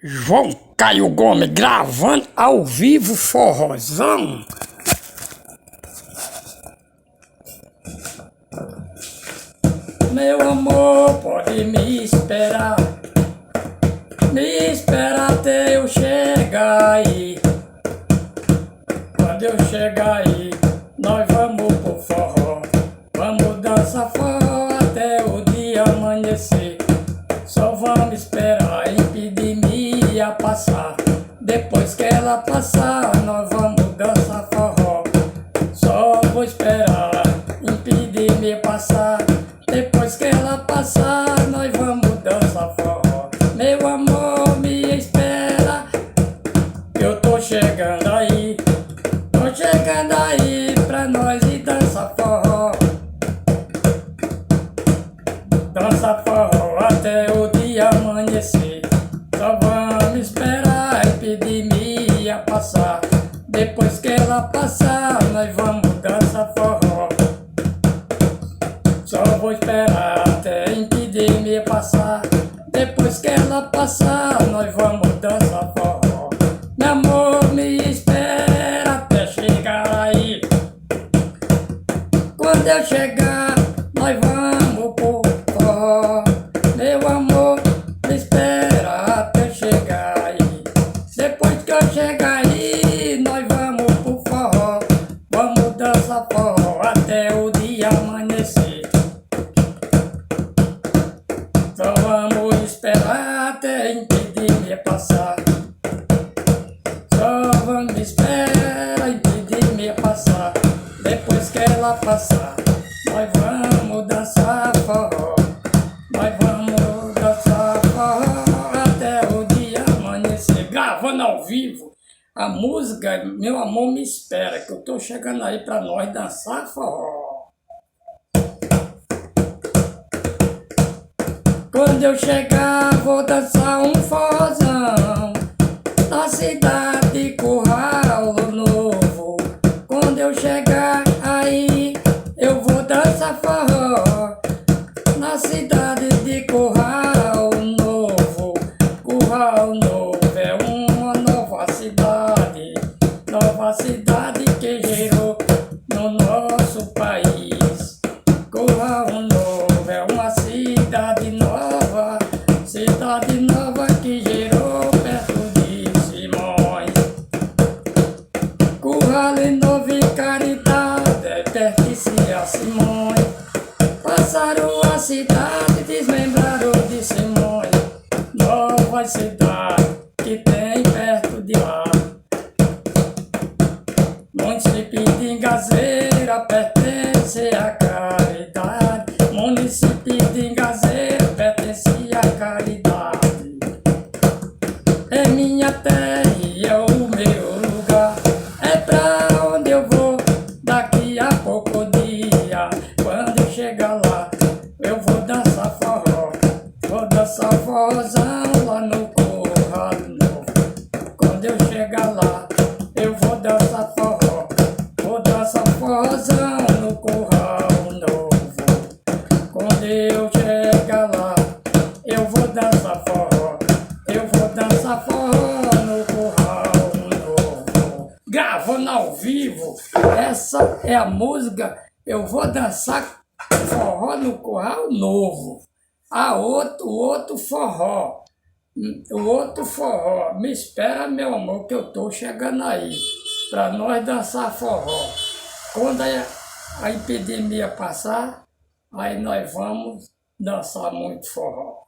João Caio Gomes gravando ao vivo forrozão. Meu amor, pode me esperar até eu chegar aí. Quando eu chegar aí, nós vamos pro forró. Vamos dançar forró até o dia amanhecer. Só vamos esperar a epidemia passar. Depois que ela passar, nós vamos dançar forró. Só vou esperar a epidemia passar. Depois que ela passar, nós vamos dançar forró. Meu amor, me espera, eu tô chegando aí. Tô chegando aí pra nós ir dançar forró. Dança forró até o dia amanhecer. Só vamos esperar a epidemia passar. Depois que ela passar, nós vamos dançar forró. Só vou esperar até a epidemia passar. Depois que ela passar, nós vamos dançar forró. Meu amor, me espera até chegar aí. Quando eu chegar, nós vamos pro forró. Meu amor, me espera até chegar aí. Depois que eu chegar aí, nós vamos pro forró. Vamos dançar forró até o dia amanhecer. Só vamos esperar até a epidemia passar. Só vamos esperar a epidemia passar. Depois que ela passar, nós vamos dançar forró. Nós vamos dançar forró até o dia amanhecer. Gravando ao vivo a música Meu Amor Me Espera, que eu tô chegando aí pra nós dançar forró. Quando eu chegar, vou dançar um forrozão na cidade Curral Novo. Quando eu chegar aí, eu vou dançar forró na cidade de Curral Novo. Curral Novo é uma nova cidade que gerou no nosso país. Curral Novo é uma cidade nova que gerou perto de Simões. Curral Novo e Caridade pertence a Simões. Passaram a cidade, desmembraram de Simões. Nova cidade que tem perto de lá. Município de Ingazeira pertence à Caridade. Município de Ingazeira pertence à Caridade. É minha terra e é o meu lugar. É pra onde eu vou daqui a pouco dia. Quando eu chegar lá, eu vou dançar forró. Vou dançar forrozão lá no Curral Novo. Quando eu chegar lá, eu vou dançar forró. Vou dançar forrozão no Curral Novo. Quando eu chegar lá, eu vou dançar forró. Eu vou dançar forró no Curral Novo. Gravando ao vivo, essa é a música Eu Vou Dançar Forró no Curral Novo. O outro forró. O outro forró. Me espera, meu amor, que eu tô chegando aí pra nós dançar forró. Quando a epidemia passar, aí nós vamos dançar muito forró.